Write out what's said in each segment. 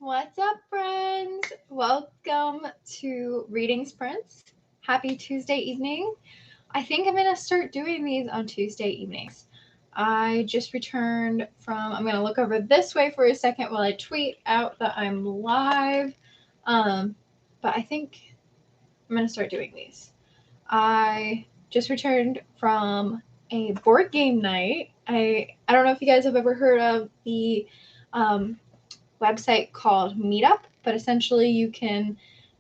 What's up, friends? Welcome to Reading Sprints. Happy Tuesday evening. I think I'm going to start doing these on Tuesday evenings. I just returned from, I'm going to look over this way for a second while I tweet out that I'm live. But I think I'm going to start doing these. I just returned from a board game night. I don't know if you guys have ever heard of the website called Meetup, but essentially you can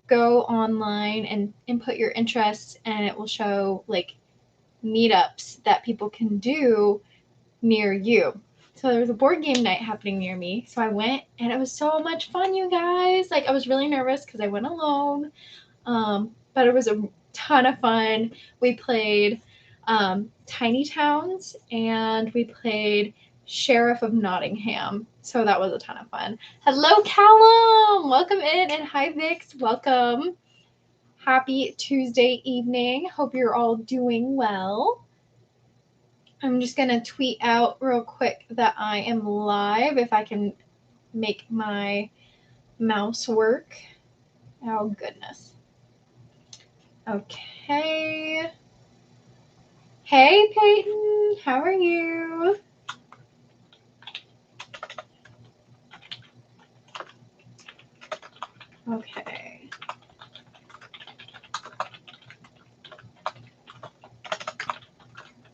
go online and input your interests and it will show like meetups that people can do near you. So there was a board game night happening near me. So I went and it was so much fun, you guys. Like I was really nervous because I went alone. But it was a ton of fun. We played Tiny Towns and we played Sheriff of Nottingham. So that was a ton of fun. Hello, Callum. Welcome in. And hi, Vix. Welcome. Happy Tuesday evening. Hope you're all doing well. I'm just going to tweet out real quick that I am live if I can make my mouse work. Oh, goodness. Okay. Hey, Peyton. How are you? Okay.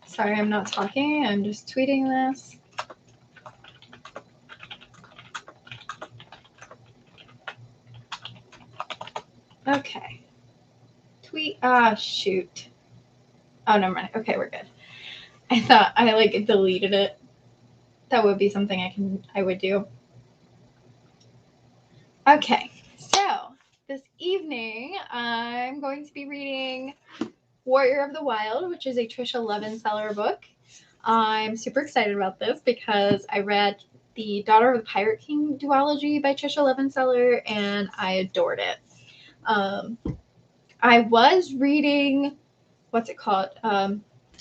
Sorry, I'm not talking. I'm just tweeting this. Okay. Tweet. Shoot. Oh, never mind. Okay, we're good. I thought I deleted it. That would be something I would do. Okay. So this evening I'm going to be reading Warrior of the Wild, which is a Trisha Levenseller book. I'm super excited about this because I read the Daughter of the Pirate King duology by Trisha Levenseller and I adored it. I was reading, what's it called?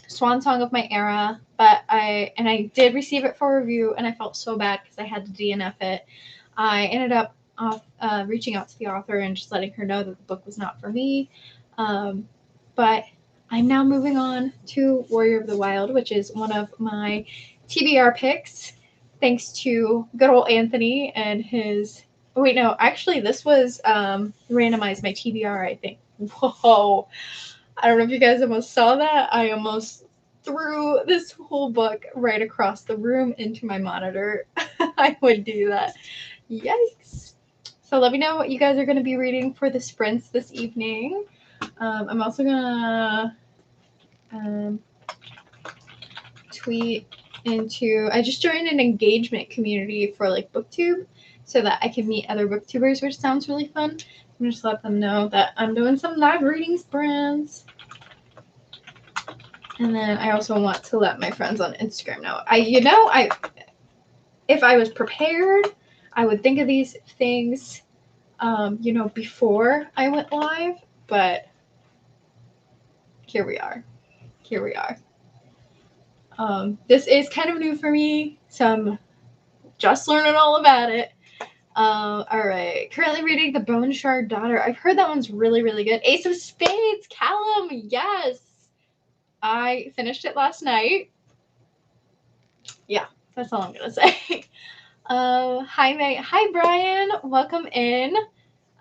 Swan Song of My Era, but I did receive it for review and I felt so bad because I had to DNF it. I ended up reaching out to the author and just letting her know that the book was not for me. But I'm now moving on to Warrior of the Wild, which is one of my TBR picks, thanks to good old Anthony and his. Oh, wait, no, actually, this was randomized my TBR, I think. Whoa. I don't know if you guys almost saw that. I almost threw this whole book right across the room into my monitor. I would do that. Yikes. So let me know what you guys are going to be reading for the sprints this evening. I'm also gonna tweet into. I just joined an engagement community for like BookTube, so that I can meet other BookTubers, which sounds really fun. I'm just let them know that I'm doing some live reading sprints. And then I also want to let my friends on Instagram know. If I was prepared, I would think of these things, before I went live. But here we are. This is kind of new for me, so I'm just learning all about it. All right. Currently reading The Bone Shard Daughter. I've heard that one's really, really good. Ace of Spades, Callum. Yes. I finished it last night. Yeah, that's all I'm going to say. Hi, May. Hi, Brian. Welcome in.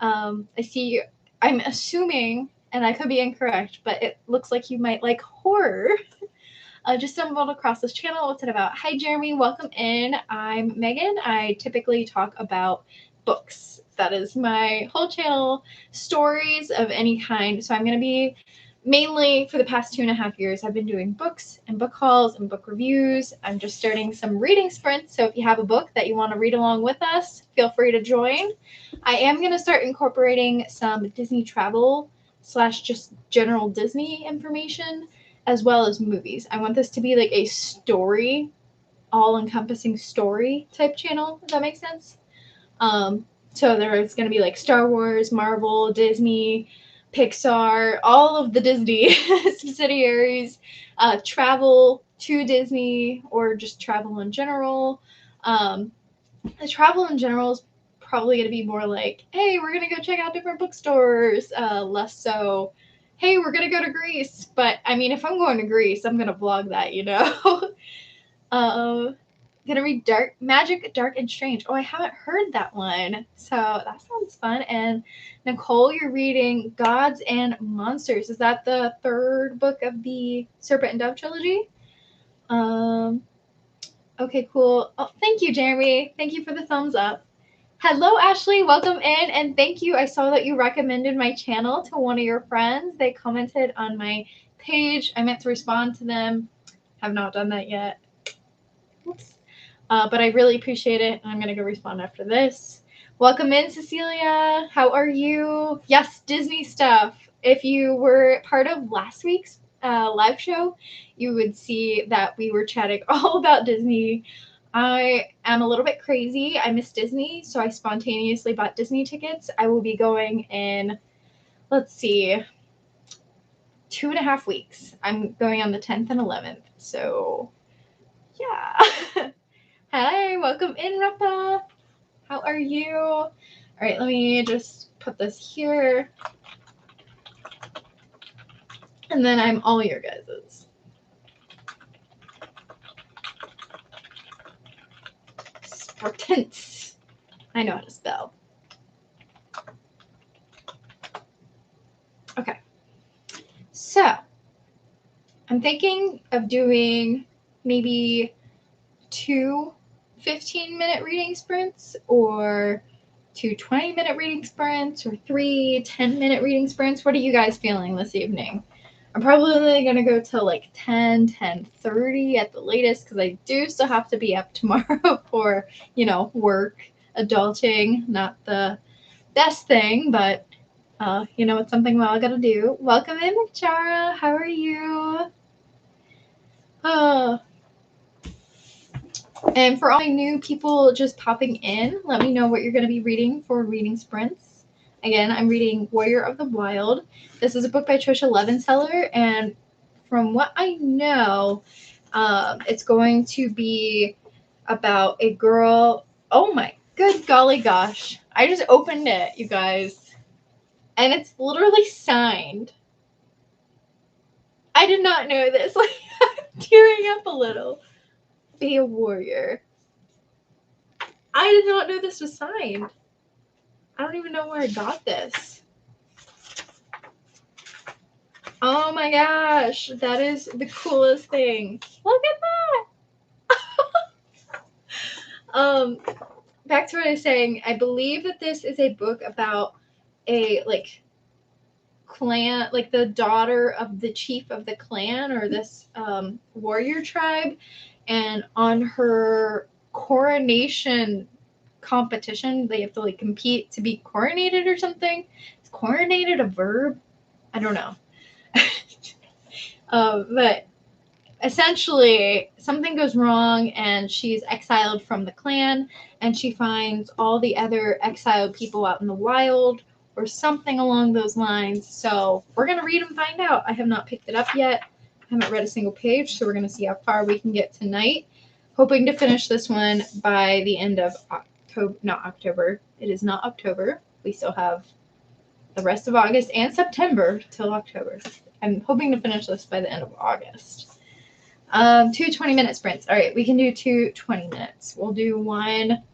I see you. I'm assuming, and I could be incorrect, but it looks like you might like horror. Just stumbled across this channel. What's it about? Hi, Jeremy. Welcome in. I'm Megan. I typically talk about books. That is my whole channel, stories of any kind. So I'm going to be mainly for the past 2.5 years, I've been doing books and book hauls and book reviews. I'm just starting some reading sprints. So if you have a book that you want to read along with us, feel free to join. I am going to start incorporating some Disney travel / just general Disney information, as well as movies. I want this to be like a story, all-encompassing story type channel, if that makes sense. So there's going to be like Star Wars, Marvel, Disney, Pixar, all of the Disney subsidiaries, travel to Disney, or just travel in general. The travel in general is probably going to be more like, hey, we're going to go check out different bookstores. Less so, hey, we're going to go to Greece. But I mean, if I'm going to Greece, I'm going to vlog that, you know. Gonna read Magic, Dark and Strange. Oh, I haven't heard that one. So that sounds fun. And Nicole, you're reading Gods and Monsters. Is that the third book of the Serpent and Dove trilogy? Okay, cool. Oh, thank you, Jeremy. Thank you for the thumbs up. Hello, Ashley. Welcome in, and thank you. I saw that you recommended my channel to one of your friends. They commented on my page. I meant to respond to them. Have not done that yet. Oops. But I really appreciate it. I'm going to go respond after this. Welcome in, Cecilia. How are you? Yes, Disney stuff. If you were part of last week's live show, you would see that we were chatting all about Disney. I am a little bit crazy. I miss Disney, so I spontaneously bought Disney tickets. I will be going in, let's see, 2.5 weeks. I'm going on the 10th and 11th. So, yeah. Hi, welcome in, Rafa. How are you? All right, let me just put this here. And then I'm all your guys's. Spartans. I know how to spell. Okay. So, I'm thinking of doing maybe 2 15-minute reading sprints, or 2 20-minute reading sprints, or 3 10-minute reading sprints. What are you guys feeling this evening? I'm probably only going to go till like 10:30 at the latest, because I do still have to be up tomorrow for, you know, work, adulting. Not the best thing, but, you know, it's something I got to do. Welcome in, Chara. How are you? And for all my new people just popping in, let me know what you're going to be reading for reading sprints. Again, I'm reading Warrior of the Wild. This is a book by Trisha Levenseller, and from what I know, it's going to be about a girl. Oh my good golly gosh. I just opened it, you guys, and it's literally signed. I did not know this. Like, I'm tearing up a little. Be a warrior. I did not know this was signed. I don't even know where I got this. Oh my gosh, that is the coolest thing. Look at that. Back to what I was saying, I believe that this is a book about a like clan, like the daughter of the chief of the clan, or this warrior tribe, and on her coronation competition, they have to like compete to be coronated or something. Is coronated a verb? I don't know. But essentially something goes wrong and she's exiled from the clan, and she finds all the other exiled people out in the wild or something along those lines. So we're going to read and find out. I have not picked it up yet. I haven't read a single page, so we're going to see how far we can get tonight. Hoping to finish this one by the end of October. Not October. It is not October. We still have the rest of August and September till October. I'm hoping to finish this by the end of August. 2 20-minute sprints. All right, we can do 2 20 minutes. We'll do one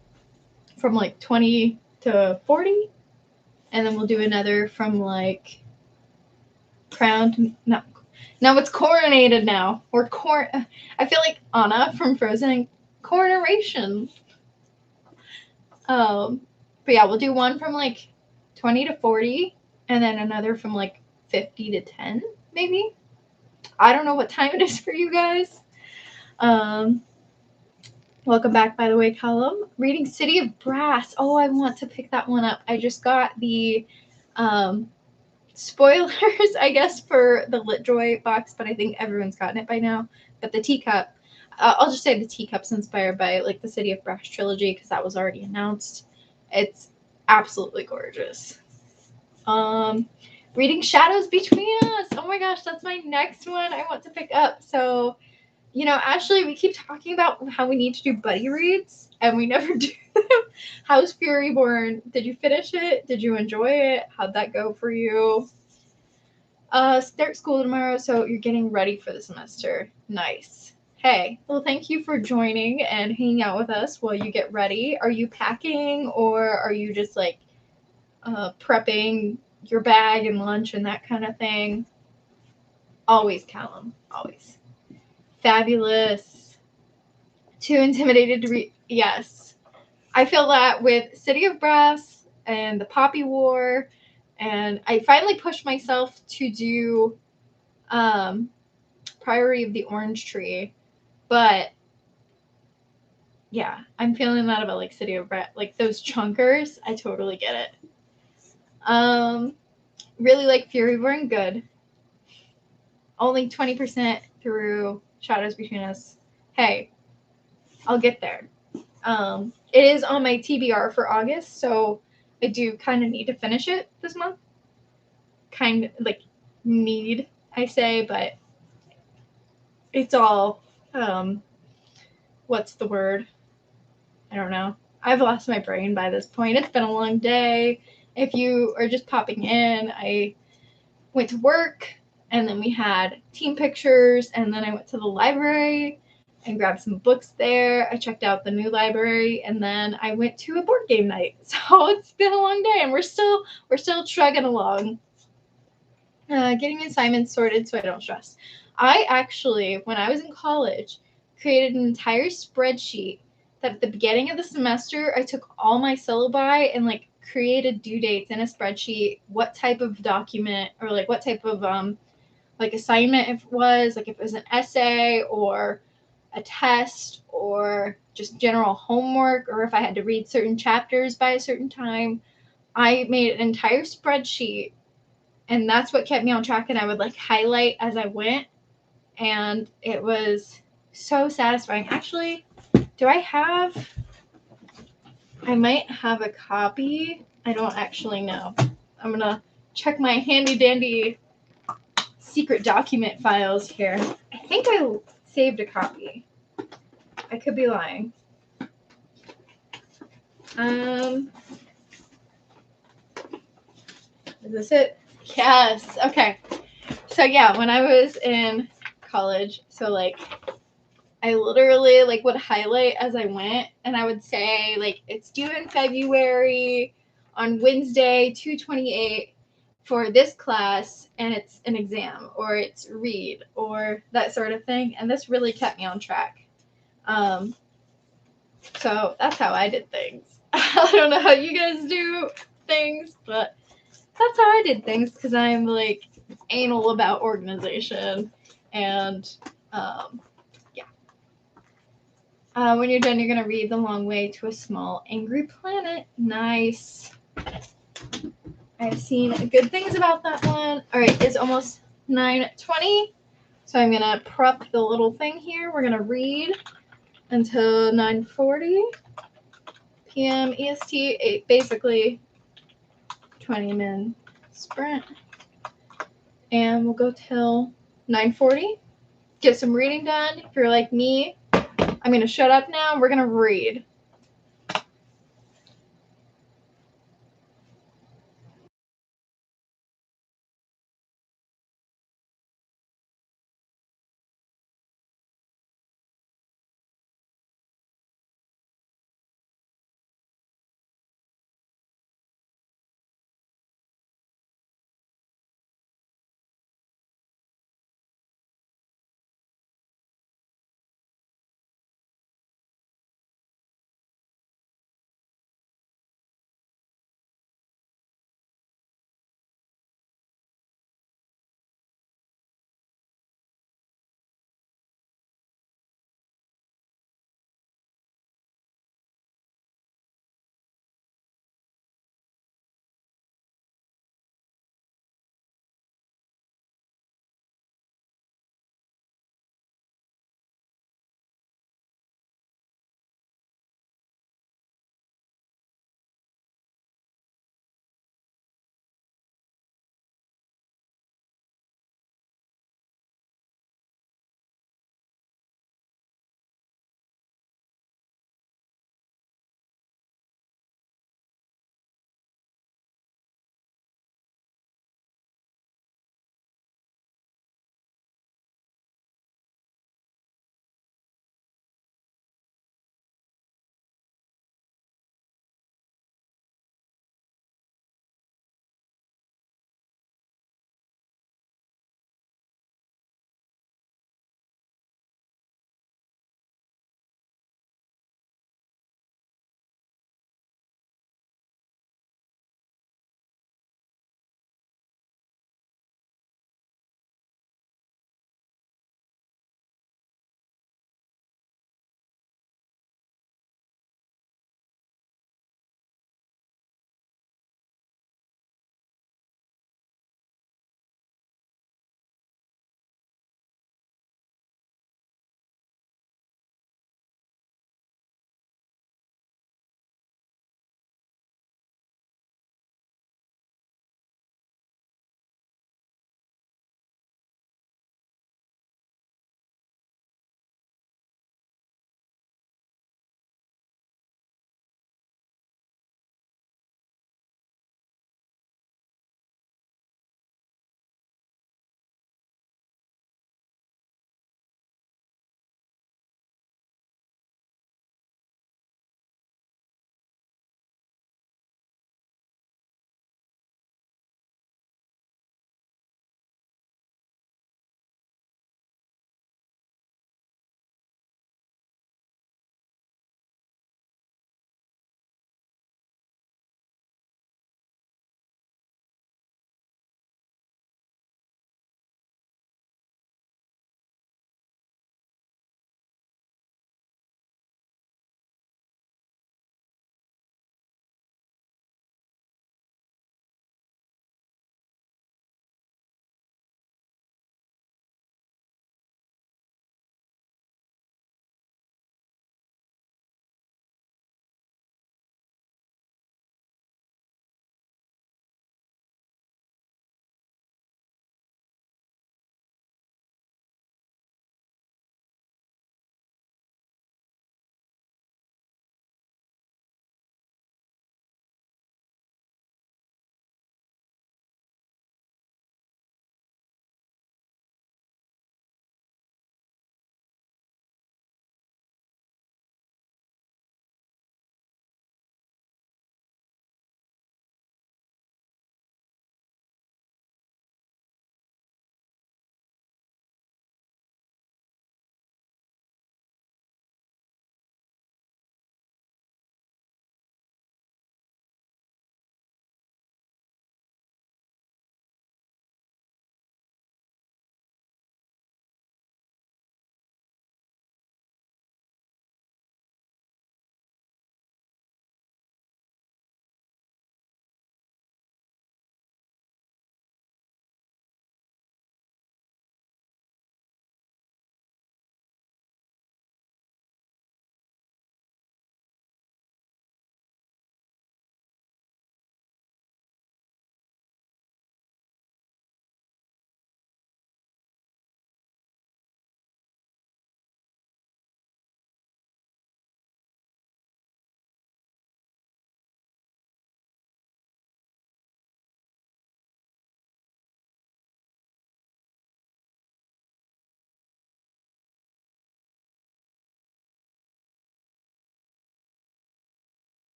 from like 20 to 40, and then we'll do another from like crown to no, it's coronated now. Or I feel like Anna from Frozen. Coronation. But yeah, we'll do one from like 20 to 40, and then another from like 50 to 10, maybe. I don't know what time it is for you guys. Welcome back, by the way, Callum. Reading City of Brass. Oh, I want to pick that one up. I just got the spoilers, I guess, for the LitJoy box, but I think everyone's gotten it by now. But the teacup, I'll just say the teacup's inspired by like the City of Brass trilogy, because that was already announced. It's absolutely gorgeous. Reading Shadows Between Us. Oh my gosh, that's my next one I want to pick up. So You know, Ashley, we keep talking about how we need to do buddy reads, and we never do them. How's Furyborn? Did you finish it? Did you enjoy it? How'd that go for you? Start school tomorrow, so you're getting ready for the semester. Nice. Hey, well, thank you for joining and hanging out with us while you get ready. Are you packing, or are you just like prepping your bag and lunch and that kind of thing? Always, Callum. Always. Fabulous. Too intimidated to read. Yes. I feel that with City of Brass and the Poppy War, and I finally pushed myself to do Priory of the Orange Tree, but yeah, I'm feeling that about like City of Brass, like those chunkers. I totally get it. Really like Furyborn, good. Only 20% through Shadows Between Us. Hey, I'll get there. It is on my TBR for August, so I do kind of need to finish it this month. Kind of like need, I say, but it's all, what's the word? I don't know. I've lost my brain by this point. It's been a long day. If you are just popping in, I went to work, and then we had team pictures, and then I went to the library and grabbed some books there. I checked out the new library, and then I went to a board game night. So it's been a long day, and we're still chugging along, getting assignments sorted so I don't stress. I actually, when I was in college, created an entire spreadsheet that at the beginning of the semester I took all my syllabi and like created due dates in a spreadsheet, what type of document or like what type of like assignment if it was an essay or a test or just general homework, or if I had to read certain chapters by a certain time. I made an entire spreadsheet, and that's what kept me on track, and I would like highlight as I went, and it was so satisfying. Actually, I might have a copy. I don't actually know. I'm gonna check my handy dandy secret document files here. I think I saved a copy. I could be lying. Is this it? Yes. Okay. So yeah, when I was in college, so like I literally like would highlight as I went, and I would say like it's due in February on Wednesday 2/28 for this class, and it's an exam or it's read or that sort of thing, and this really kept me on track. So that's how I did things. I don't know how you guys do things, but that's how I did things because I'm like anal about organization. And yeah. When you're done, you're going to read The Long Way to a Small Angry Planet. Nice. I've seen good things about that one. All right, it's almost 9:20. So I'm going to prep the little thing here. We're going to read until 9:40 p.m. EST, basically 20-minute sprint. And we'll go till 9:40. Get some reading done. If you're like me, I'm going to shut up now. We're going to read.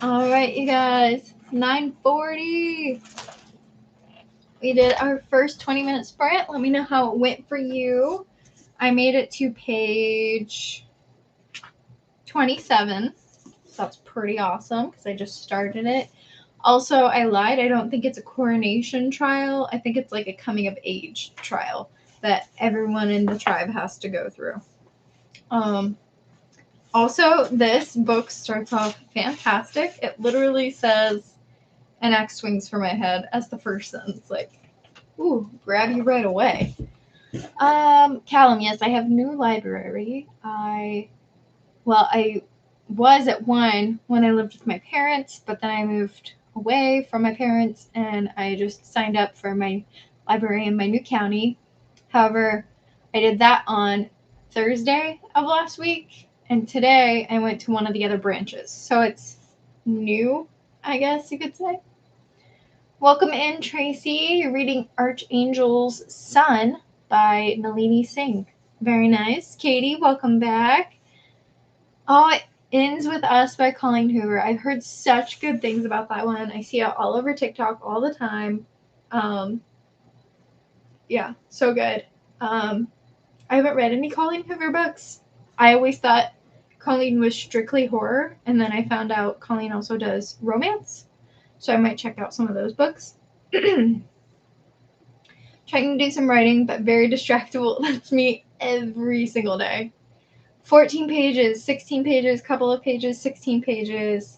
All right, you guys. 9:40. We did our first 20-minute sprint. Let me know how it went for you. I made it to page 27. So that's pretty awesome because I just started it. Also, I lied. I don't think it's a coronation trial. I think it's like a coming of age trial that everyone in the tribe has to go through. Also, this book starts off fantastic. It literally says an X swings for my head as the first sentence. Like, ooh, grab you right away. Callum, yes, I have new library. I was at one when I lived with my parents, but then I moved away from my parents and I just signed up for my library in my new county. However, I did that on Thursday of last week, and today I went to one of the other branches. So it's new, I guess you could say. Welcome in, Tracy. You're reading Archangel's Son by Nalini Singh. Very nice. Katie, welcome back. Oh, it ends with Us by Colleen Hoover. I've heard such good things about that one. I see it all over TikTok all the time. Yeah, so good. I haven't read any Colleen Hoover books. I always thought Colleen was strictly horror, and then I found out Colleen also does romance. So I might check out some of those books. Trying to do some writing, but very distractible. That's me every single day. 14 pages, 16 pages, couple of pages, 16 pages.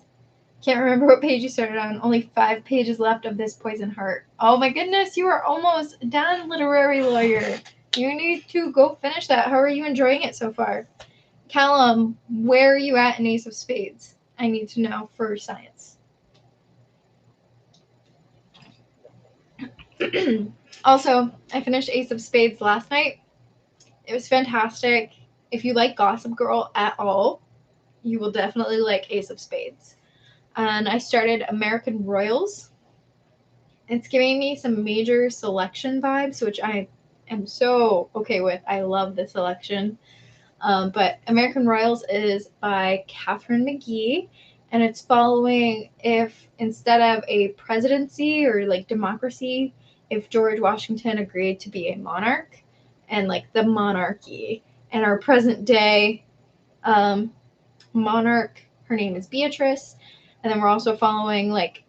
Can't remember what page you started on. Only 5 pages left of this Poison Heart. Oh my goodness, you are almost done, literary lawyer. You need to go finish that. How are you enjoying it so far? Callum, where are you at in Ace of Spades? I need to know for science. Also, I finished Ace of Spades last night. It was fantastic. If you like Gossip Girl at all, you will definitely like Ace of Spades. And I started American Royals. It's giving me some major selection vibes, which I am so okay with. I love the selection. But American Royals is by Catherine McGee, and it's following if instead of a presidency or like democracy, if George Washington agreed to be a monarch and like the monarchy. And our present day monarch, her name is Beatrice. And then we're also following like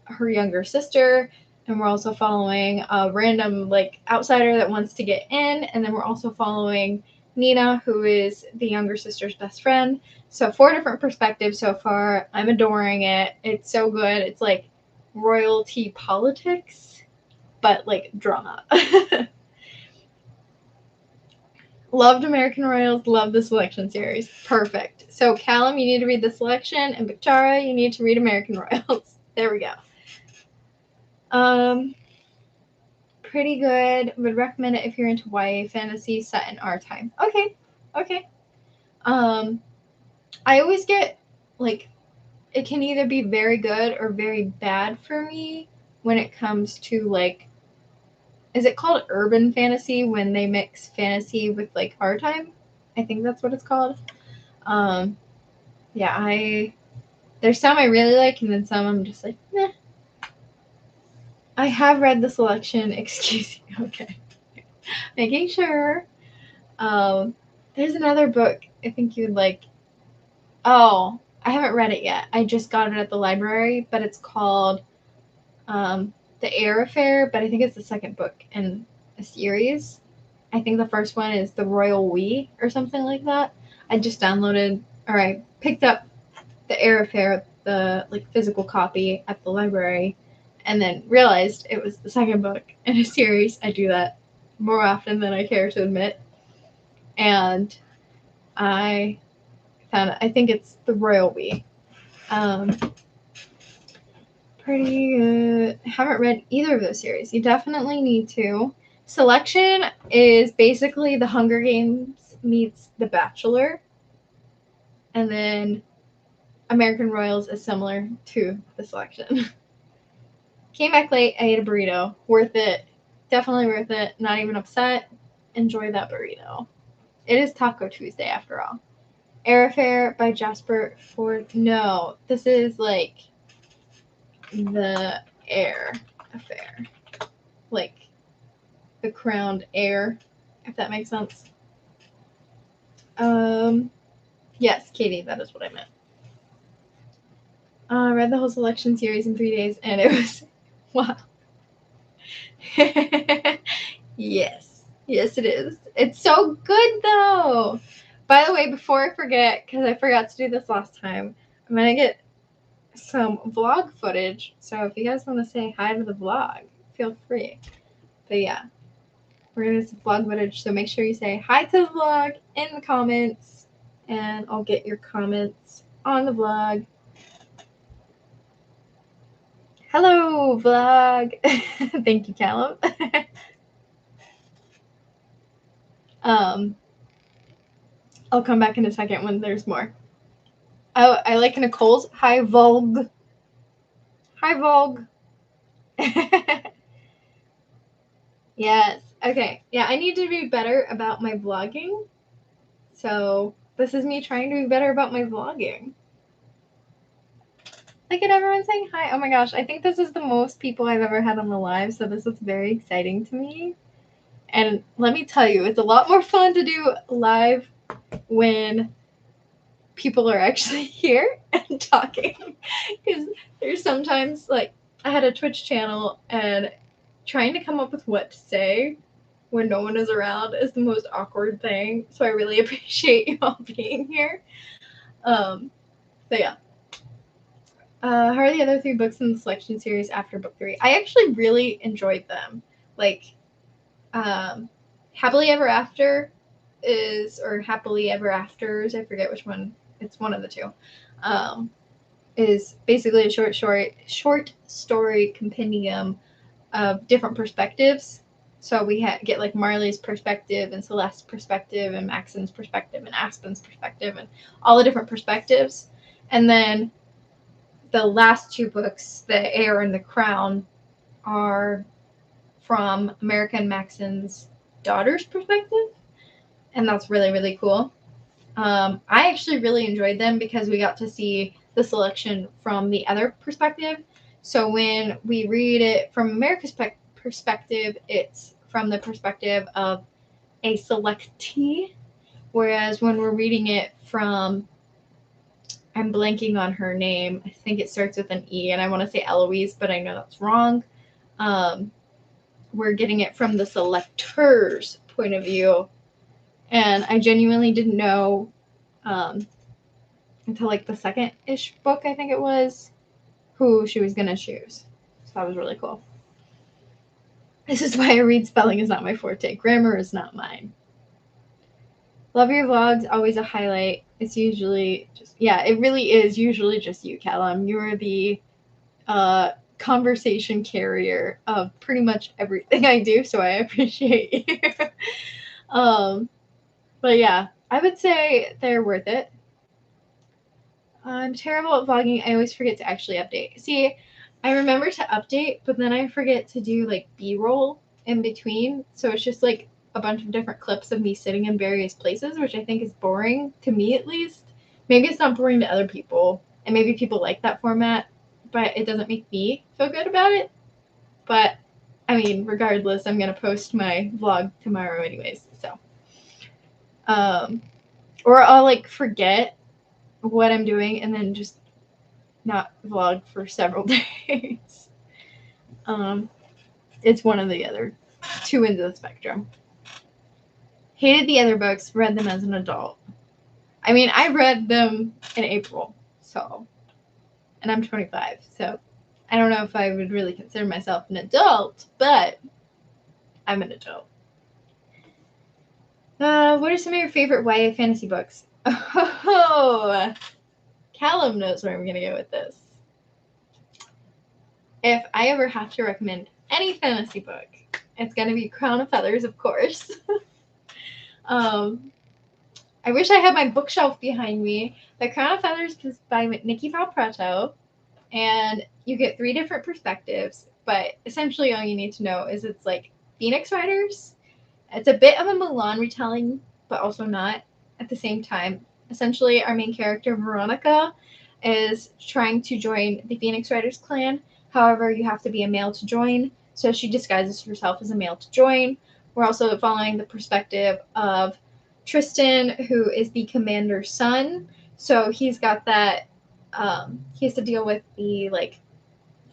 her younger sister, and we're also following a random like outsider that wants to get in, and then we're also following Nina, who is the younger sister's best friend. So 4 different perspectives so far. I'm adoring it. It's so good. It's like royalty politics, but like drama. Loved American Royals. Love the selection series. Perfect. So Callum, you need to read the selection, and Victoria, you need to read American Royals. There we go. Pretty good. Would recommend it if you're into YA fantasy set in our time. Okay. I always get like it can either be very good or very bad for me when it comes to like, is it called urban fantasy when they mix fantasy with like our time? I think that's what it's called. Yeah, there's some I really like, and then some I'm just like, meh. I have read the selection. Excuse me. Okay. Making sure. There's another book I think you'd like. Oh, I haven't read it yet. I just got it at the library, but it's called The Air Affair, but I think it's the second book in a series. I think the first one is The Royal We or something like that. I just downloaded, or I picked up The Air Affair, the like physical copy at the library, and then realized it was the second book in a series. I do that more often than I care to admit. And I found it. I think it's The Royal We. Pretty good. I haven't read either of those series. You definitely need to. Selection is basically The Hunger Games meets The Bachelor. And then American Royals is similar to The Selection. Came back late. I ate a burrito. Worth it. Definitely worth it. Not even upset. Enjoy that burrito. It is Taco Tuesday after all. Air Affair by Jasper Ford. No, this is like the Air Affair. Like the crowned heir, if that makes sense. Yes, Katie, that is what I meant. I read the whole selection series in 3 days, and it was wow. Yes, it is. It's so good though. By the way, before I forget, because I forgot to do this last time, I'm gonna get some vlog footage. So if you guys want to say hi to the vlog, feel free. But yeah, we're gonna do some vlog footage. So make sure you say hi to the vlog in the comments, and I'll get your comments on the vlog. Hello, vlog. Thank you, Callum. I'll come back in a second when there's more. Oh, I like Nicole's. Hi, Vogue. Hi, Vogue. Yes. Okay. Yeah, I need to be better about my vlogging. So this is me trying to be better about my vlogging. Look at everyone saying hi. Oh my gosh. I think this is the most people I've ever had on the live. So this is very exciting to me. And let me tell you, it's a lot more fun to do live when people are actually here and talking. Because there's sometimes, like, I had a Twitch channel and trying to come up with what to say when no one is around is the most awkward thing. So I really appreciate you all being here. So yeah. How are the other 3 books in the selection series after book 3? I actually really enjoyed them. Like, Happily Ever After or Happily Ever Afters, I forget which one. It's one of the 2. Is basically a short story compendium of different perspectives. So we get like Marley's perspective and Celeste's perspective and Maxon's perspective and Aspen's perspective and all the different perspectives. And then the last 2 books, The Heir and the Crown, are from America and Maxon's daughter's perspective. And that's really, really cool. I actually really enjoyed them because we got to see the selection from the other perspective. So when we read it from America's perspective, it's from the perspective of a selectee, whereas when we're reading it from, I'm blanking on her name, I think it starts with an E, and I want to say Eloise, but I know that's wrong. We're getting it from the selector's point of view, and I genuinely didn't know until like the second-ish book, I think it was, who she was going to choose. So that was really cool. This is why I read spelling is not my forte. Grammar is not mine. Love your vlogs. Always a highlight. It's usually just, yeah, it really is usually just you, Callum. You're the conversation carrier of pretty much everything I do, so I appreciate you. But yeah, I would say they're worth it. I'm terrible at vlogging. I always forget to actually update. See, I remember to update, but then I forget to do like B-roll in between. So it's just like a bunch of different clips of me sitting in various places, which I think is boring to me at least. Maybe it's not boring to other people, and maybe people like that format, but it doesn't make me feel good about it. But I mean, regardless, I'm going to post my vlog tomorrow anyways. So, or I'll like forget what I'm doing and then just not vlog for several days. It's one or the other. 2 ends of the spectrum. Hated the other books, read them as an adult. I mean, I read them in April, so, and I'm 25, so I don't know if I would really consider myself an adult, but I'm an adult. What are some of your favorite YA fantasy books? Oh, Callum knows where I'm going to go with this. If I ever have to recommend any fantasy book, it's going to be Crown of Feathers, of course. I wish I had my bookshelf behind me. The Crown of Feathers is by Nikki Valpreto, and you get 3 different perspectives, but essentially all you need to know is it's like Phoenix Riders. It's a bit of a Mulan retelling, but also not at the same time. essentially our main character, Veronica, is trying to join the Phoenix Riders clan. However, you have to be a male to join, so she disguises herself as a male to join. We're also following the perspective of Tristan, who is the commander's son. So he's got that, he has to deal with the, like,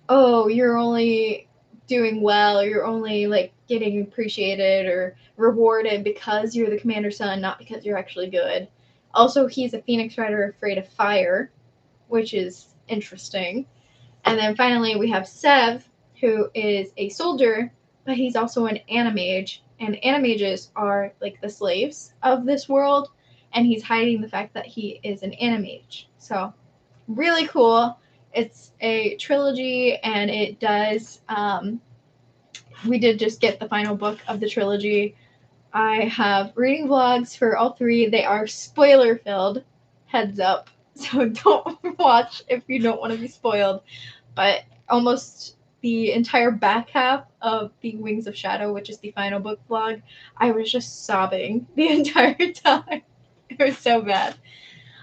oh, you're only doing well, you're only, like, getting appreciated or rewarded because you're the commander's son, not because you're actually good. Also, he's a Phoenix Rider afraid of fire, which is interesting. And then finally, we have Sev, who is a soldier, but he's also an animage. And animages are like the slaves of this world, and he's hiding the fact that he is an animage. So, really cool. It's a trilogy, and it does. We did just get the final book of the trilogy. I have reading vlogs for all three. They are spoiler filled. Heads up. So don't watch if you don't want to be spoiled. But almost the entire back half of the Wings of Shadow, which is the final book vlog, I was just sobbing the entire time. It was so bad.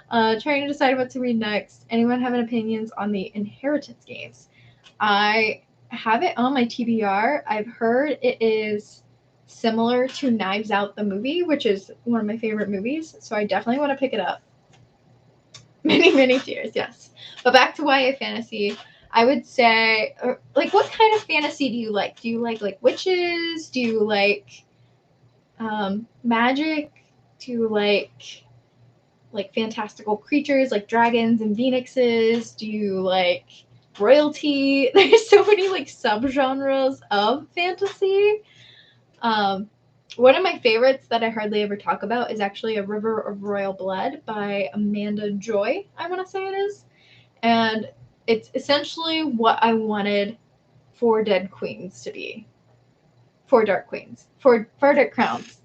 Trying to decide what to read next. Anyone have any opinions on the Inheritance games? I have it on my TBR. I've heard it is similar to Knives Out the movie, which is one of my favorite movies, so I definitely want to pick it up. Many tears, yes. But back to YA fantasy, I would say, like, what kind of fantasy do you like? Do you like witches? Do you like magic? Do you like fantastical creatures like dragons and phoenixes? Do you like royalty? There's so many like subgenres of fantasy. One of my favorites that I hardly ever talk about is actually A River of Royal Blood by Amanda Joy, I want to say it is. And it's essentially what I wanted Four Dead Queens to be. Four Dark Queens. Four Dark Crowns.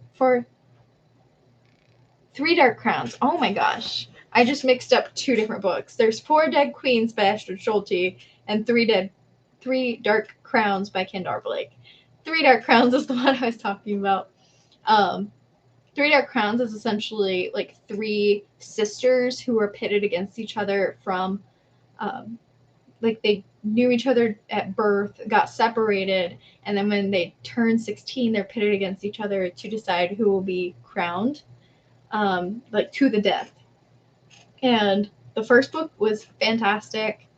Three Dark Crowns. Oh my gosh. I just mixed up two different books. There's Four Dead Queens by Astrid Schulte and Three Dark Crowns by Kendar Blake. Three Dark Crowns is the one I was talking about. Three Dark Crowns is essentially like three sisters who were pitted against each other from, like, they knew each other at birth, got separated, and then when they turn 16, they're pitted against each other to decide who will be crowned, like, to the death. And the first book was fantastic.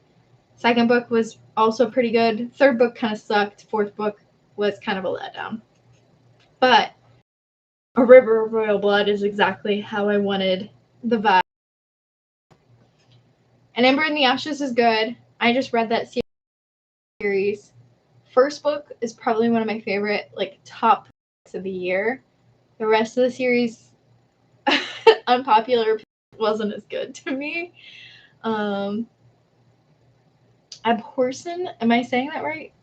Second book was also pretty good. Third book kind of sucked. Fourth book was kind of a letdown. But A River of Royal Blood is exactly how I wanted the vibe. And Ember in the Ashes is good. I just read that series. First book is probably one of my favorite, like, top books of the year. The rest of the series, unpopular, wasn't as good to me. Abhorsen, am I saying that right?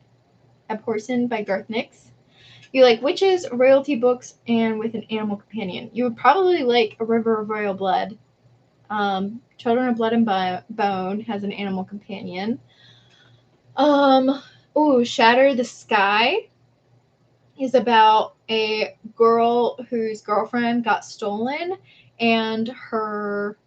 Abhorsen by Garth Nix. You like witches, royalty books, and with an animal companion. You would probably like A River of Royal Blood. Children of Blood and Bone has an animal companion. Shatter the Sky is about a girl whose girlfriend got stolen, and her,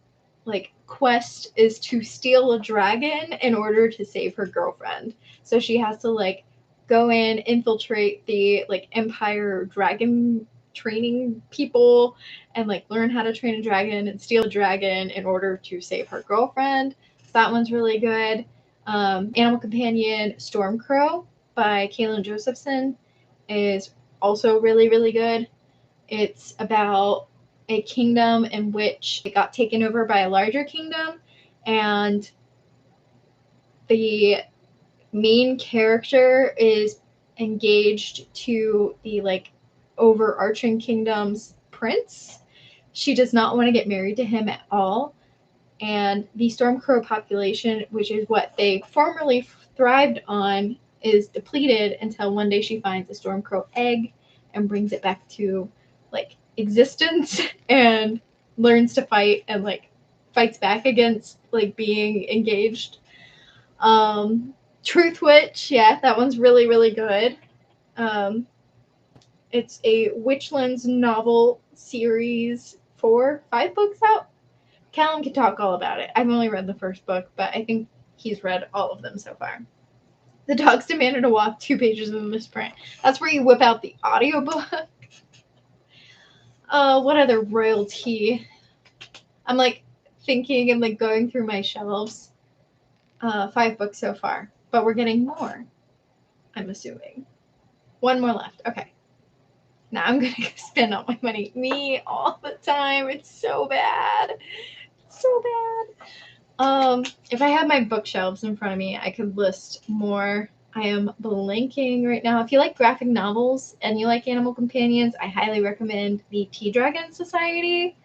like, quest is to steal a dragon in order to save her girlfriend. So she has to, like, go in, infiltrate the, like, Empire dragon training people and, like, learn how to train a dragon and steal a dragon in order to save her girlfriend. That one's really good. Animal Companion Stormcrow by Kaylin Josephson is also really good. It's about a kingdom in which it got taken over by a larger kingdom, and the main character is engaged to the, like, overarching kingdom's prince. She does not want to get married to him at all, and the Stormcrow population, which is what they formerly thrived on, is depleted until one day she finds a Stormcrow egg and brings it back to, like, existence and learns to fight and, like, fights back against, like, being engaged. Truth Witch, yeah, that one's really good. It's a Witchlands novel series, 5 books out. Callum can talk all about it. I've only read the first book, but I think he's read all of them so far. The dogs demanded a walk, 2 pages of misprint. That's where you whip out the audiobook. What other royalty? I'm like thinking and like going through my shelves. 5 books so far, but we're getting more, I'm assuming. 1 more left. Okay. Now I'm gonna spend all my money. Me all the time. It's so bad. So bad. If I had my bookshelves in front of me, I could list more. I am blanking right now. If you like graphic novels and you like animal companions, I highly recommend the Tea Dragon Society.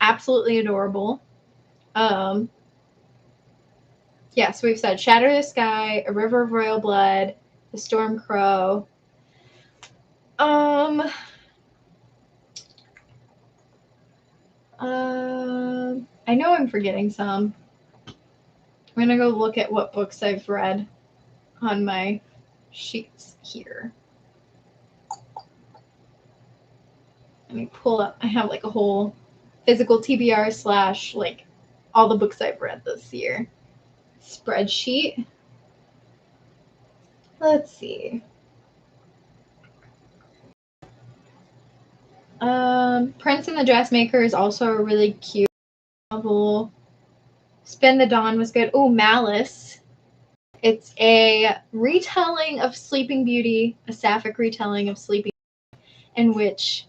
Absolutely adorable. Yeah, so we've said Shatter the Sky, A River of Royal Blood, The Storm Crow. I know I'm forgetting some. I'm gonna go look at what books I've read on my sheets here. Let me pull up. I have like a whole physical TBR / like all the books I've read this year spreadsheet. Let's see. Prince and the Dressmaker is also a really cute novel. Spend the Dawn was good. Oh, Malice. It's a retelling of Sleeping Beauty, a sapphic retelling of Sleeping Beauty, in which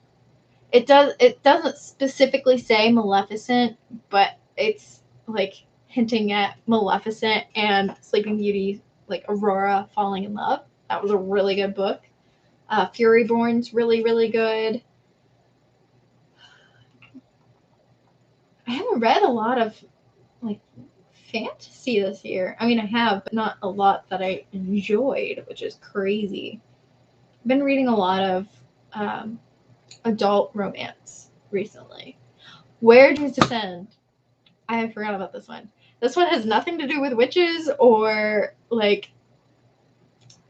it doesn't specifically say Maleficent, but it's like hinting at Maleficent and Sleeping Beauty, like Aurora falling in love. That was a really good book. Furyborn's really, really good. I haven't read a lot of like fantasy this year. I mean, I have, but not a lot that I enjoyed, which is crazy. I've been reading a lot of adult romance recently. Where Dreams Descend. I forgot about this one. This one has nothing to do with witches or like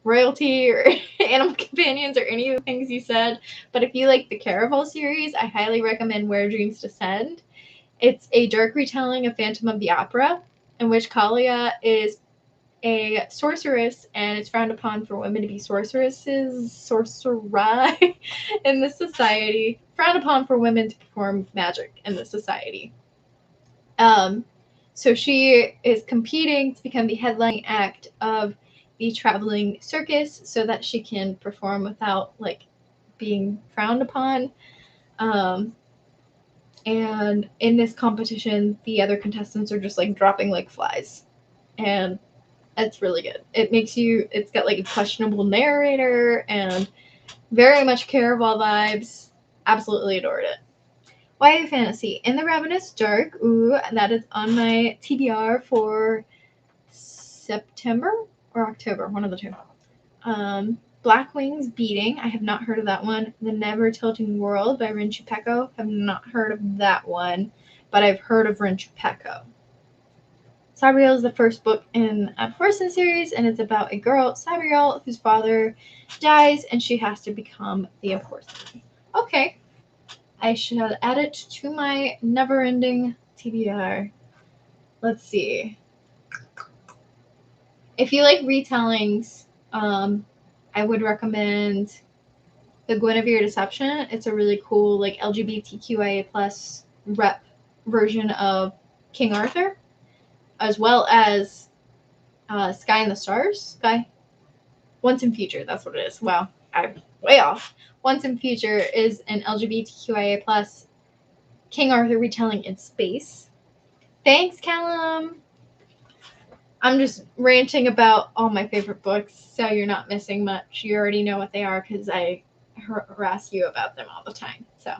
royalty or animal companions or any of the things you said. But if you like the Caraval series, I highly recommend Where Dreams Descend. It's a dark retelling of Phantom of the Opera, in which Kalia is a sorceress, and it's frowned upon for women to be sorcerai in this society. Frowned upon for women to perform magic in this society. So she is competing to become the headlining act of the traveling circus so that she can perform without like being frowned upon. And in this competition, the other contestants are just like dropping like flies. And it's really good. It's got like a questionable narrator and very much Caraval vibes. Absolutely adored it. YA fantasy. In the Ravenous Dark. Ooh, that is on my TBR for September or October, one of the two. Black Wings Beating. I have not heard of that one. The Never Tilting World by Rin Chupeco. Have not heard of that one, but I've heard of Rin Chupeco. Sabriel is the first book in a Forsen series, and it's about a girl, Sabriel, whose father dies, and she has to become the enforcer. Okay. I shall add it to my never-ending TBR. Let's see. If you like retellings, I would recommend The Guinevere Deception. It's a really cool like LGBTQIA plus rep version of King Arthur, as well as Sky and the Stars. Once in Future, that's what it is. Wow, I'm way off. Once in Future is an LGBTQIA plus King Arthur retelling in space. Thanks, Callum. I'm just ranting about all my favorite books, so you're not missing much. You already know what they are because I harass you about them all the time. So,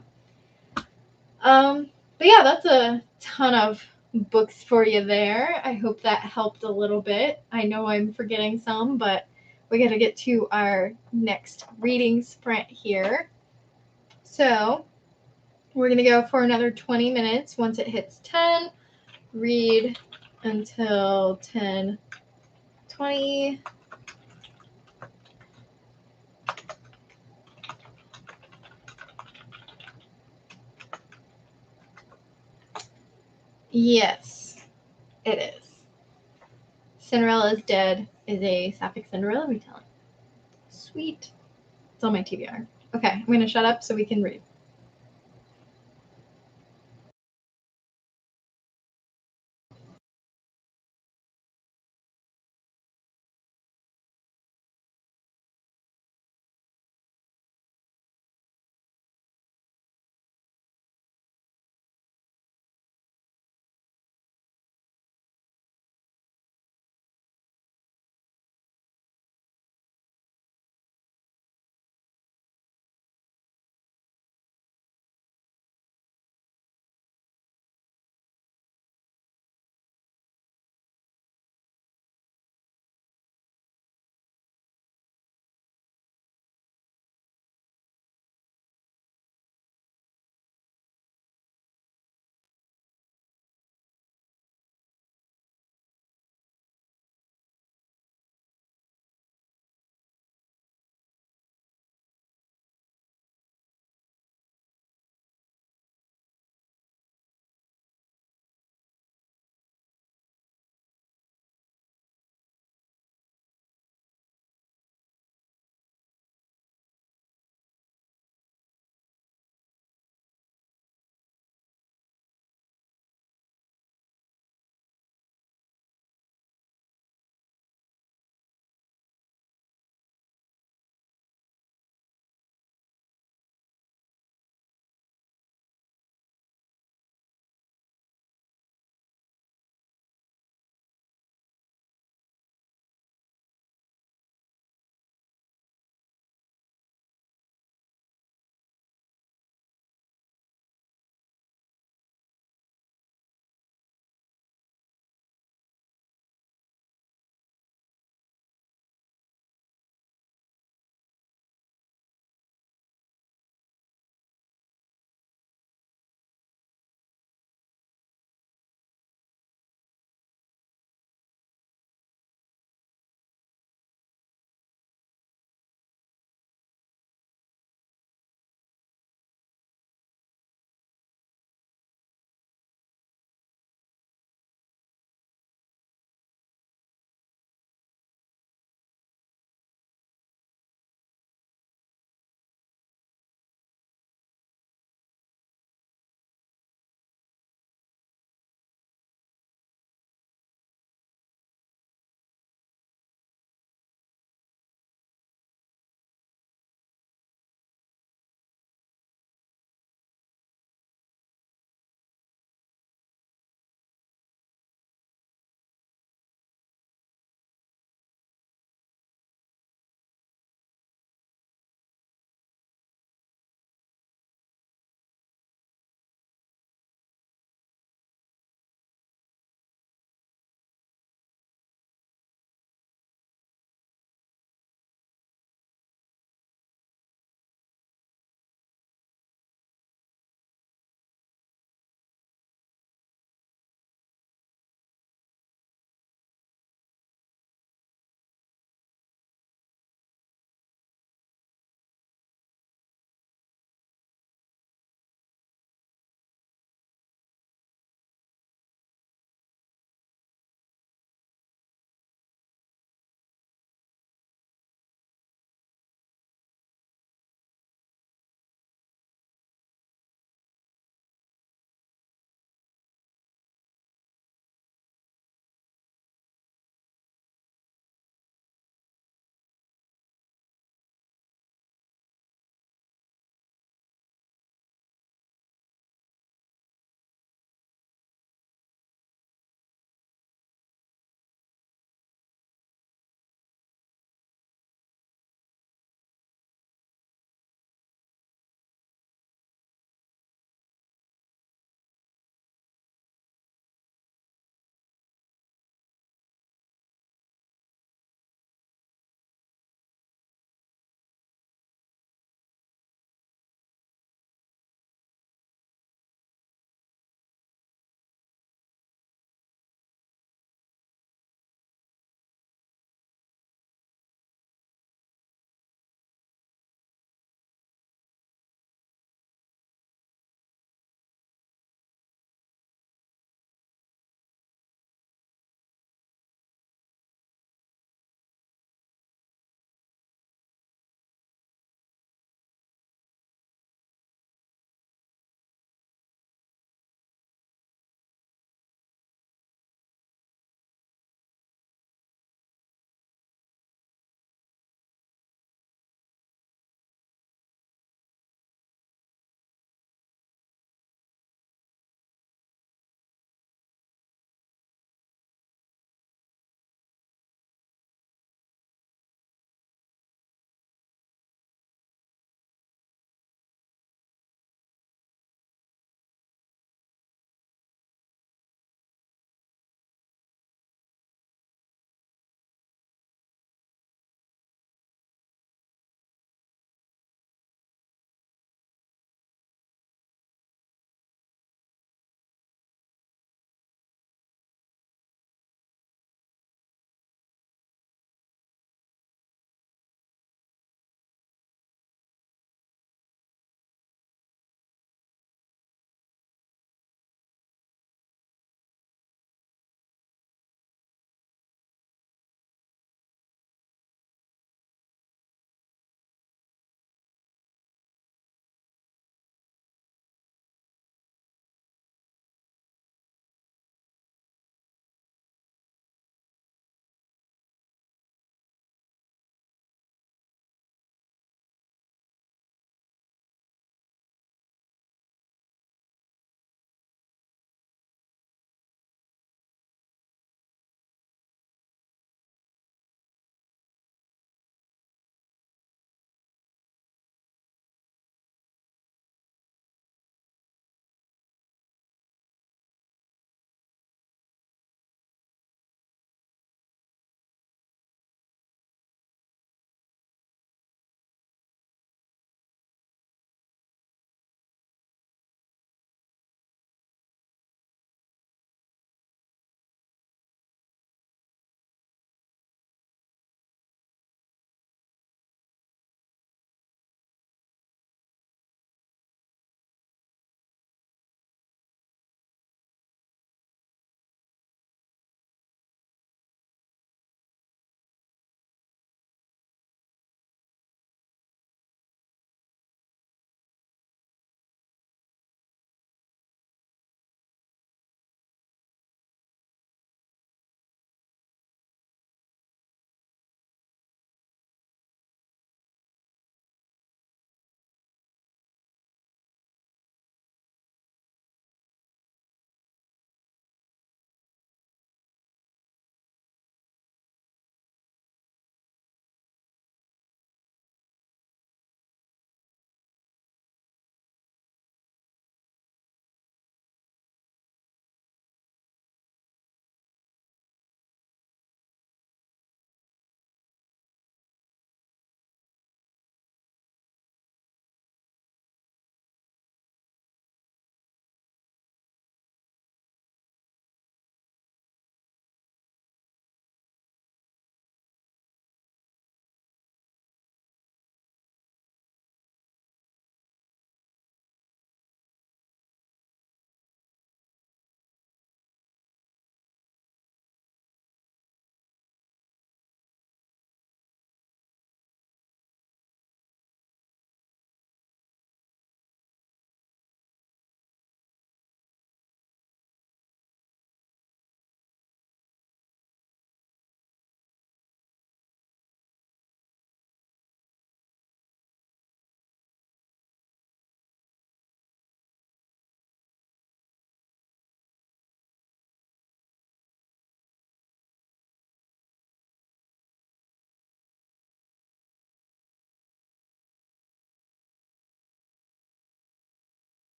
but yeah, that's a ton of books for you there. I hope that helped a little bit. I know I'm forgetting some, but we got to get to our next reading sprint here. So we're going to go for another 20 minutes. Once it hits 10, read until 10:20. Yes, it is. Cinderella is Dead is a Sapphic Cinderella retelling. Sweet. It's on my TBR. Okay, I'm going to shut up so we can read.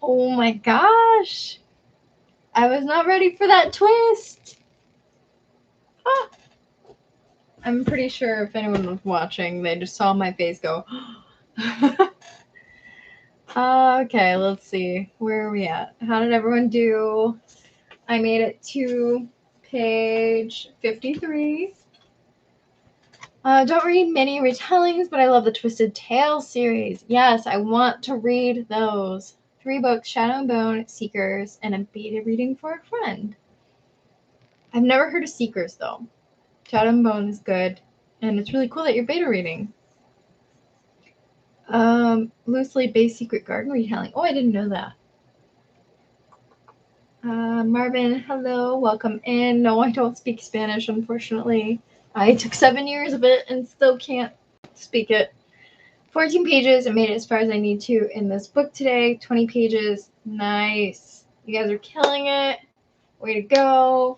Oh my gosh. I was not ready for that twist. Ah. I'm pretty sure if anyone was watching, they just saw my face go. Okay, let's see. Where are we at? How did everyone do? I made it to page 53. Don't read many retellings, but I love the Twisted Tales series. Yes, I want to read those. 3 books, Shadow and Bone, Seekers, and a beta reading for a friend. I've never heard of Seekers, though. Shadow and Bone is good, and it's really cool that you're beta reading. Loosely based Secret Garden retelling. Oh, I didn't know that. Marvin, hello, welcome in. No, I don't speak Spanish, unfortunately. I took 7 years of it and still can't speak it. 14 pages. I made it as far as I need to in this book today. 20 pages. Nice. You guys are killing it. Way to go.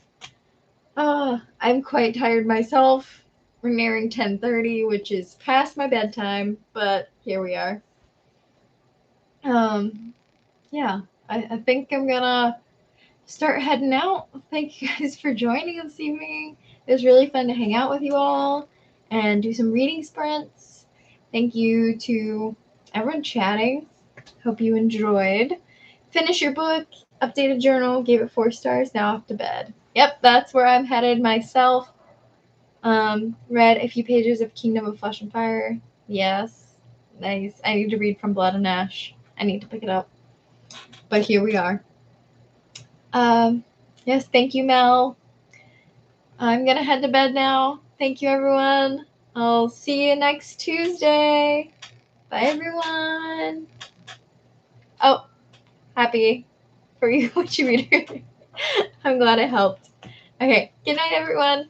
I'm quite tired myself. We're nearing 10:30, which is past my bedtime, but here we are. Yeah, I think I'm gonna start heading out. Thank you guys for joining this evening. It was really fun to hang out with you all and do some reading sprints. Thank you to everyone chatting. Hope you enjoyed. Finish your book, updated journal, gave it 4 stars, now off to bed. Yep, that's where I'm headed myself. Read a few pages of Kingdom of Flesh and Fire. Yes, nice. I need to read From Blood and Ash. I need to pick it up. But here we are. Yes, thank you, Mel. I'm gonna head to bed now. Thank you, everyone. I'll see you next Tuesday. Bye, everyone. Oh, happy for you, what you read. I'm glad it helped. Okay, good night, everyone.